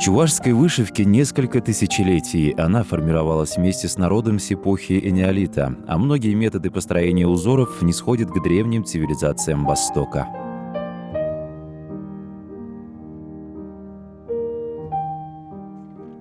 Чувашской вышивке несколько тысячелетий. Она формировалась вместе с народом с эпохи энеолита, а многие методы построения узоров нисходят к древним цивилизациям Востока.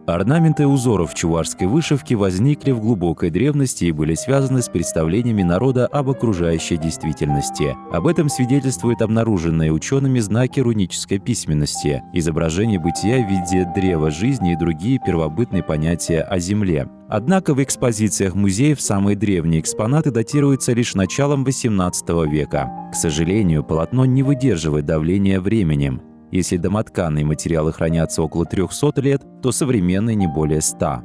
Орнаменты узоров чувашской вышивки возникли в глубокой древности и были связаны с представлениями народа об окружающей действительности. Об этом свидетельствуют обнаруженные учеными знаки рунической письменности, изображение бытия в виде древа жизни и другие первобытные понятия о Земле. Однако в экспозициях музеев самые древние экспонаты датируются лишь началом XVIII века. К сожалению, полотно не выдерживает давления временем. Если домотканные материалы хранятся около 300 лет, то современные не более 100.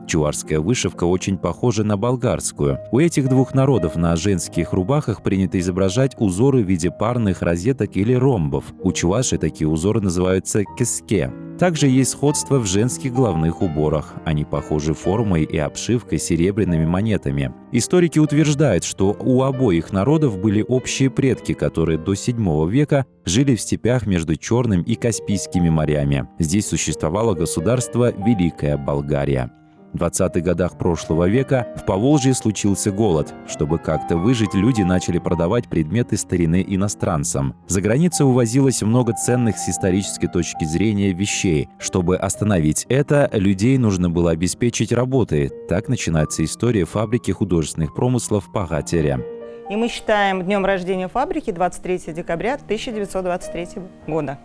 Чувашская вышивка очень похожа на болгарскую. У этих двух народов на женских рубахах принято изображать узоры в виде парных розеток или ромбов. У чувашей такие узоры называются кеске. Также есть сходство в женских головных уборах. Они похожи формой и обшивкой серебряными монетами. Историки утверждают, что у обоих народов были общие предки, которые до VII века жили в степях между Черным и Каспийскими морями. Здесь существовало государство Великая Болгария. В 20-х годах прошлого века в Поволжье случился голод. Чтобы как-то выжить, люди начали продавать предметы старины иностранцам. За границу увозилось много ценных с исторической точки зрения вещей. Чтобы остановить это, людей нужно было обеспечить работой. Так начинается история фабрики художественных промыслов Пахатеря. И мы считаем днем рождения фабрики 23 декабря 1923 года.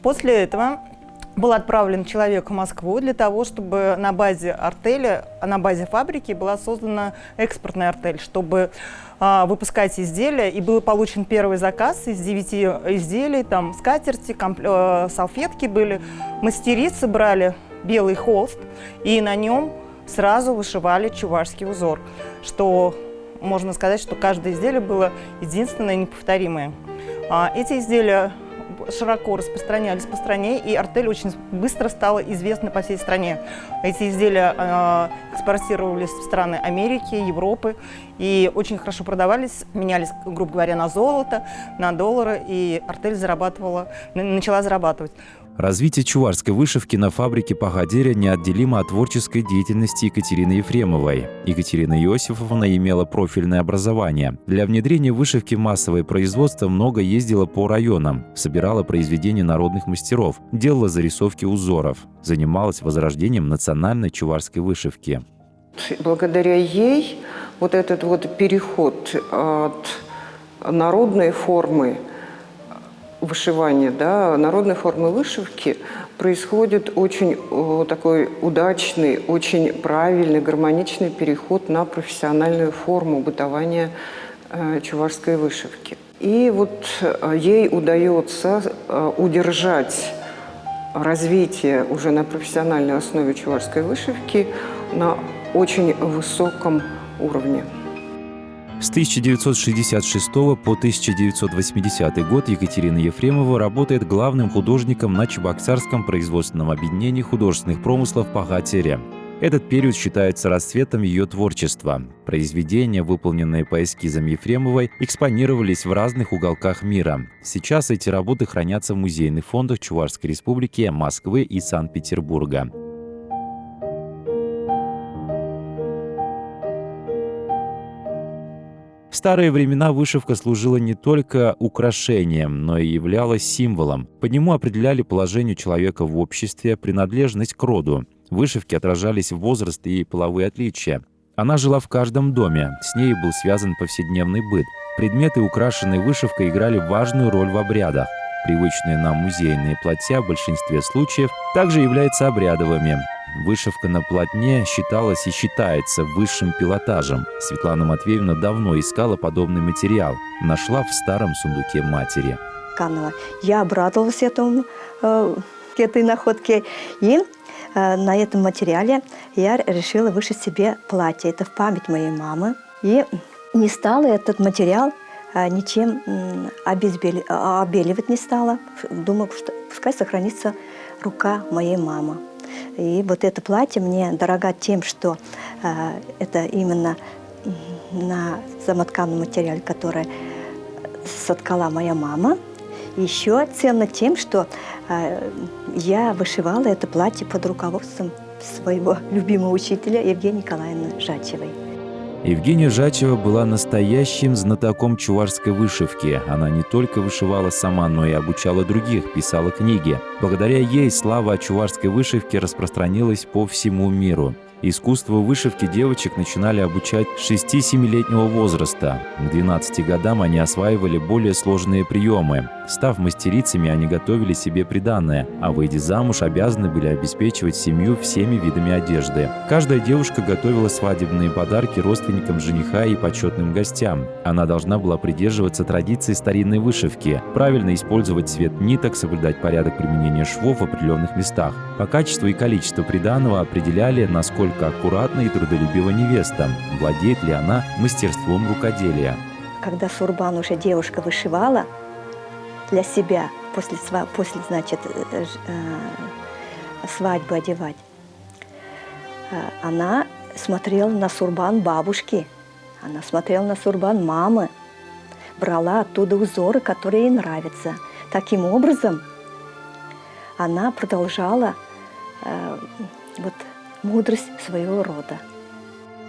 После этого был отправлен человек в Москву для того, чтобы на базе артеля, на базе фабрики была создана экспортная артель, чтобы выпускать изделия. И был получен первый заказ из 9 изделий, там скатерти, салфетки были. Мастерицы брали белый холст и на нем сразу вышивали чувашский узор, что можно сказать, что каждое изделие было единственное и неповторимое. Эти изделия широко распространялись по стране, и артель очень быстро стала известна по всей стране. Эти изделия экспортировались в страны Америки, Европы, и очень хорошо продавались, менялись, грубо говоря, на золото, на доллары, и артель начала зарабатывать. Развитие чувашской вышивки на фабрике Пахатеря неотделимо от творческой деятельности Екатерины Ефремовой. Екатерина Иосифовна имела профильное образование. Для внедрения вышивки в массовое производство много ездила по районам, собирала произведения народных мастеров, делала зарисовки узоров, занималась возрождением национальной чувашской вышивки. Благодаря ей вот этот вот переход от народной формы вышивания, народной формы вышивки происходит очень такой удачный, очень правильный, гармоничный переход на профессиональную форму бытования чувашской вышивки. И вот ей удается удержать развитие уже на профессиональной основе чувашской вышивки на очень высоком уровне. С 1966 по 1980 год Екатерина Ефремова работает главным художником на Чебоксарском производственном объединении художественных промыслов Пахатеря. Этот период считается расцветом ее творчества. Произведения, выполненные по эскизам Ефремовой, экспонировались в разных уголках мира. Сейчас эти работы хранятся в музейных фондах Чувашской Республики, Москвы и Санкт-Петербурга. В старые времена вышивка служила не только украшением, но и являлась символом. По нему определяли положение человека в обществе, принадлежность к роду. В вышивке отражались возраст и половые отличия. Она жила в каждом доме, с ней был связан повседневный быт. Предметы, украшенные вышивкой, играли важную роль в обрядах. Привычные нам музейные платья в большинстве случаев также являются обрядовыми. Вышивка на полотне считалась и считается высшим пилотажем. Светлана Матвеевна давно искала подобный материал. Нашла в старом сундуке матери. Я обрадовалась этой находке. И на этом материале я решила вышить себе платье. Это в память моей мамы. И не стала этот материал ничем обеливать не стала. Думаю, что пускай сохранится рука моей мамы. И вот это платье мне дорого тем, что это именно на самотканном материале, который соткала моя мама. Еще ценно тем, что я вышивала это платье под руководством своего любимого учителя Евгении Николаевны Жачевой. Евгения Жачева была настоящим знатоком чувашской вышивки. Она не только вышивала сама, но и обучала других, писала книги. Благодаря ей слава о чувашской вышивке распространилась по всему миру. Искусству вышивки девочек начинали обучать с 6-7-летнего возраста. К 12 годам они осваивали более сложные приемы. Став мастерицами, они готовили себе приданое, а выйдя замуж, обязаны были обеспечивать семью всеми видами одежды. Каждая девушка готовила свадебные подарки родственникам жениха и почетным гостям. Она должна была придерживаться традиций старинной вышивки, правильно использовать цвет ниток, соблюдать порядок применения швов в определенных местах. По качеству и количеству приданого определяли, насколько аккуратна и трудолюбива невеста, владеет ли она мастерством рукоделия. Когда сурбан уже девушка вышивала для себя, после значит, свадьбы одевать, она смотрела на сурбан бабушки, она смотрела на сурбан мамы, брала оттуда узоры, которые ей нравятся. Таким образом, она продолжала мудрость своего рода.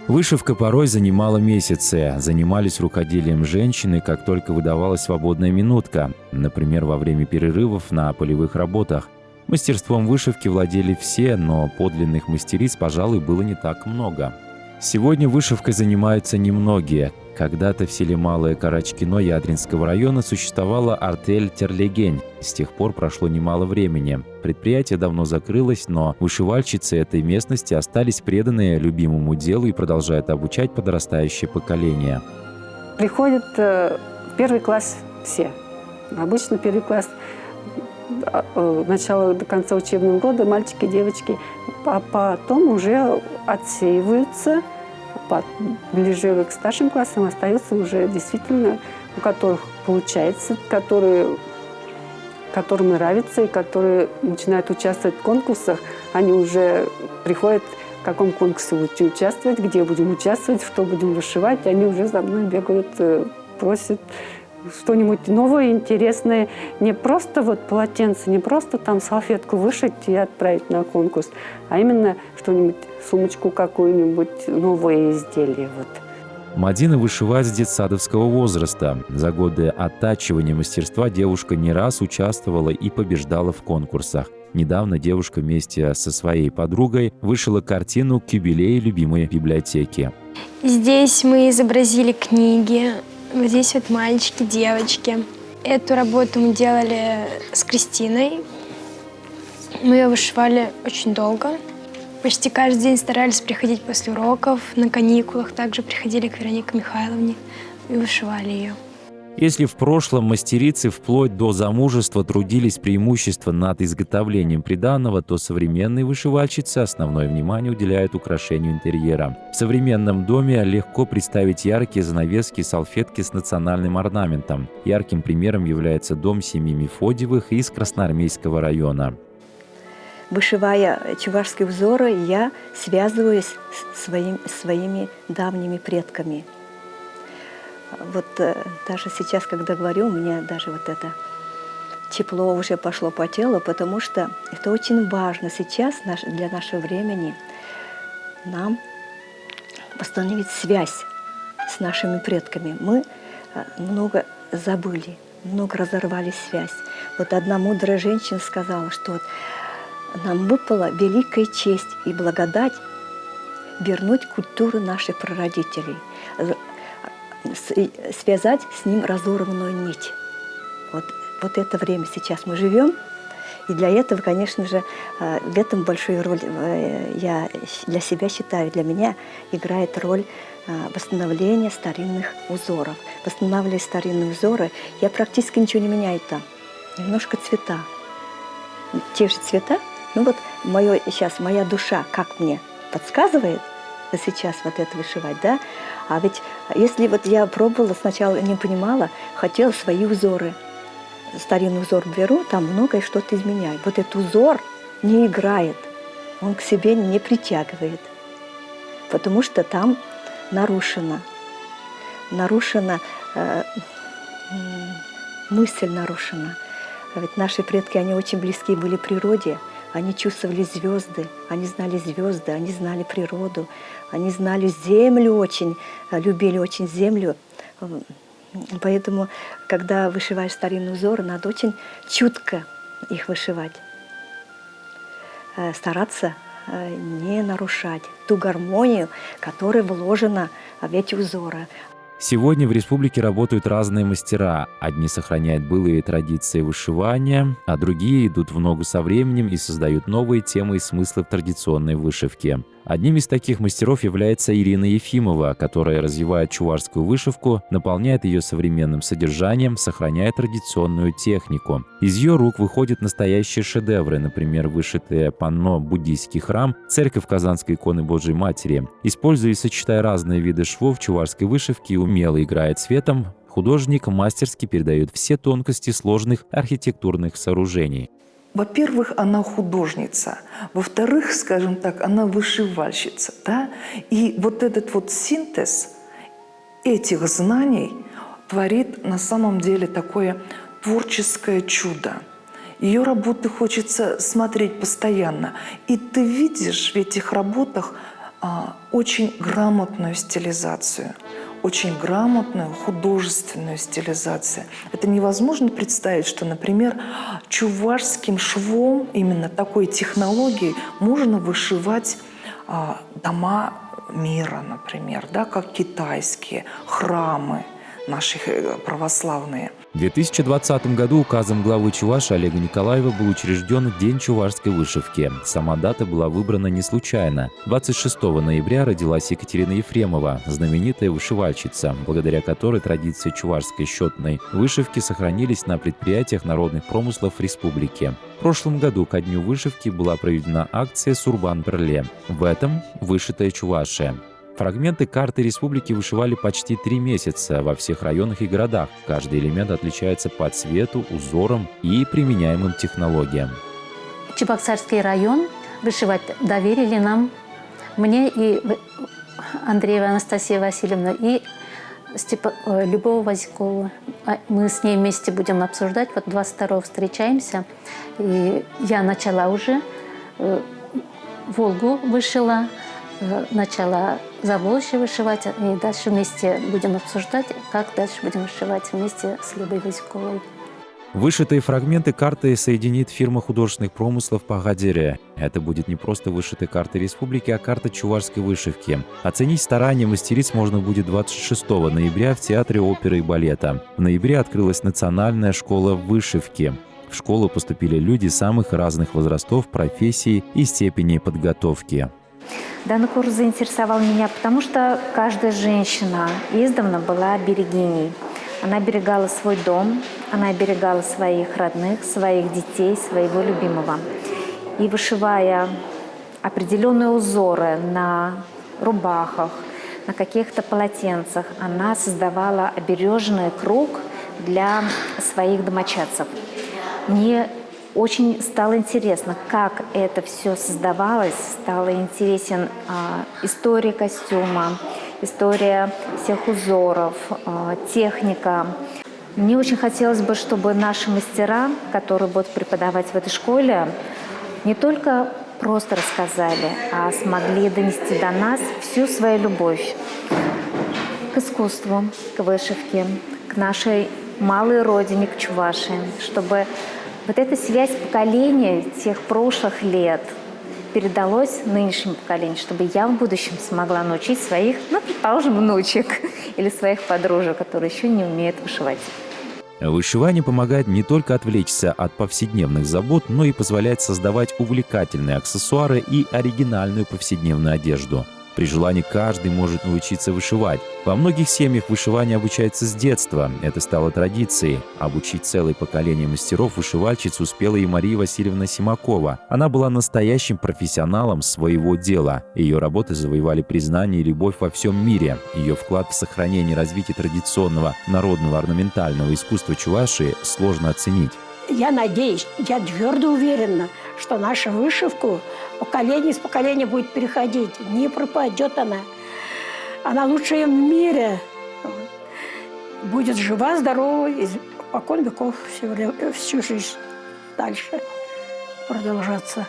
Вышивка порой занимала месяцы. Занимались рукоделием женщины, как только выдавалась свободная минутка, например, во время перерывов на полевых работах. Мастерством вышивки владели все, но подлинных мастериц, пожалуй, было не так много. Сегодня вышивкой занимаются немногие. Когда-то в селе Малое Карачкино Ядринского района существовала артель «Терлегень». С тех пор прошло немало времени. Предприятие давно закрылось, но вышивальщицы этой местности остались преданные любимому делу и продолжают обучать подрастающее поколение. Приходят в первый класс все. Обычно первый класс от начала до конца учебного года мальчики, девочки. А потом уже отсеиваются. Ближе к старшим классам остаются уже действительно, у которых получается, которым нравится и которые начинают участвовать в конкурсах. Они уже приходят, в каком конкурсе будете участвовать, где будем участвовать, что будем вышивать. Они уже за мной бегают, просят что-нибудь новое, интересное. Не просто полотенце, не просто там салфетку вышить и отправить на конкурс, а именно что-нибудь, сумочку какую-нибудь, новое изделие. Мадина вышивает с детсадовского возраста. За годы оттачивания мастерства девушка не раз участвовала и побеждала в конкурсах. Недавно девушка вместе со своей подругой вышила картину к юбилею любимой библиотеки. Здесь мы изобразили книги. Вот здесь мальчики, девочки. Эту работу мы делали с Кристиной. Мы ее вышивали очень долго. Почти каждый день старались приходить после уроков. На каникулах также приходили к Веронике Михайловне и вышивали ее. Если в прошлом мастерицы вплоть до замужества трудились преимущественно над изготовлением приданого, то современные вышивальщицы основное внимание уделяют украшению интерьера. В современном доме легко представить яркие занавески и салфетки с национальным орнаментом. Ярким примером является дом семьи Мефодьевых из Красноармейского района. Вышивая чувашские узоры, я связываюсь с своими давними предками. Даже сейчас, когда говорю, у меня даже это тепло уже пошло по телу, потому что это очень важно сейчас для нашего времени нам восстановить связь с нашими предками. Мы много забыли, много разорвали связь. Одна мудрая женщина сказала, что нам выпала великая честь и благодать вернуть культуру наших прародителей, связать с ним разорванную нить. Вот это время сейчас мы живем, и для этого, конечно же, в этом большую роль, я для себя считаю, для меня играет роль восстановления старинных узоров. Восстанавливая старинные узоры, я практически ничего не меняю там. Немножко цвета. Те же цвета, моя душа, как мне подсказывает, сейчас это вышивать, да? А ведь если я пробовала, сначала не понимала, хотела свои узоры. Старинный узор беру, там многое что-то изменяю. Этот узор не играет, он к себе не притягивает, потому что там нарушена мысль нарушена. Ведь наши предки, они очень близки были к природе, они чувствовали звезды, они знали природу, они знали землю очень, любили очень землю. Поэтому, когда вышиваешь старинные узоры, надо очень чутко их вышивать. Стараться не нарушать ту гармонию, которая вложена в эти узоры. Сегодня в республике работают разные мастера. Одни сохраняют былые традиции вышивания, а другие идут в ногу со временем и создают новые темы и смыслы в традиционной вышивке. Одним из таких мастеров является Ирина Ефимова, которая развивает чувашскую вышивку, наполняет ее современным содержанием, сохраняя традиционную технику. Из ее рук выходят настоящие шедевры, например, вышитые панно «Буддийский храм», церковь Казанской иконы Божией Матери. Используя и сочетая разные виды швов чувашской вышивки и умело играя цветом, художник мастерски передает все тонкости сложных архитектурных сооружений. Во-первых, она художница. Во-вторых, скажем так, она вышивальщица. Да? И вот этот вот синтез этих знаний творит на самом деле такое творческое чудо. Ее работы хочется смотреть постоянно. И ты видишь в этих работах очень грамотную стилизацию. Очень грамотную художественную стилизацию. Это невозможно представить, что, например, чувашским швом, именно такой технологией, можно вышивать дома мира, например, да, как китайские, храмы наши православные. В 2020 году указом главы Чувашии Олега Николаева был учрежден День чувашской вышивки. Сама дата была выбрана не случайно. 26 ноября родилась Екатерина Ефремова, знаменитая вышивальщица, благодаря которой традиции чувашской счетной вышивки сохранились на предприятиях народных промыслов республики. В прошлом году ко Дню вышивки была проведена акция «Сурбан-Перле». В этом вышитая Чувашия. Фрагменты карты республики вышивали почти 3 месяца во всех районах и городах. Каждый элемент отличается по цвету, узорам и применяемым технологиям. Чебоксарский район вышивать доверили нам, мне и Андреева Анастасия Васильевна, и Любовь Василькова. Мы с ней вместе будем обсуждать. Вот 22-го встречаемся. И я начала уже, Волгу вышила, начала Заволжье вышивать, и дальше вместе будем обсуждать, как дальше будем вышивать вместе с Любой Васильковой. Вышитые фрагменты карты соединит фирма художественных промыслов «Пагадере». Это будет не просто вышитая карта республики, а карта чувашской вышивки. Оценить старания мастериц можно будет 26 ноября в Театре оперы и балета. В ноябре открылась Национальная школа вышивки. В школу поступили люди самых разных возрастов, профессий и степеней подготовки. Данный курс заинтересовал меня, потому что каждая женщина издавна была берегиней. Она оберегала свой дом, она оберегала своих родных, своих детей, своего любимого. И вышивая определенные узоры на рубахах, на каких-то полотенцах, она создавала обережный круг для своих домочадцев. Мне очень стало интересно, как это все создавалось. Стала интересен история костюма, история всех узоров, техника. Мне очень хотелось бы, чтобы наши мастера, которые будут преподавать в этой школе, не только просто рассказали, а смогли донести до нас всю свою любовь к искусству, к вышивке, к нашей малой родине, к Чувашии, чтобы вот эта связь поколения тех прошлых лет передалось нынешнему поколению, чтобы я в будущем смогла научить своих, предположим, внучек или своих подружек, которые еще не умеют вышивать. Вышивание помогает не только отвлечься от повседневных забот, но и позволяет создавать увлекательные аксессуары и оригинальную повседневную одежду. При желании каждый может научиться вышивать. Во многих семьях вышивание обучается с детства. Это стало традицией. Обучить целое поколение мастеров-вышивальщиц успела и Мария Васильевна Симакова. Она была настоящим профессионалом своего дела. Ее работы завоевали признание и любовь во всем мире. Ее вклад в сохранение и развитие традиционного народного орнаментального искусства Чувашии сложно оценить. я надеюсь, я твердо уверена, что наша вышивка поколение с поколения будет переходить. Не пропадет она. Она лучшая в мире. Будет жива, здорова, и покон веков всю жизнь дальше продолжаться.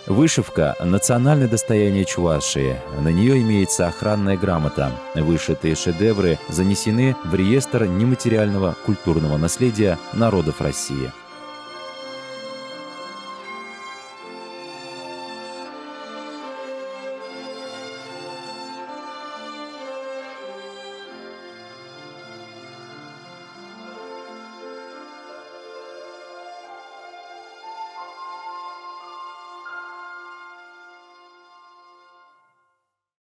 Вышивка – национальное достояние Чувашии. На нее имеется охранная грамота. Вышитые шедевры занесены в реестр нематериального культурного наследия народов России.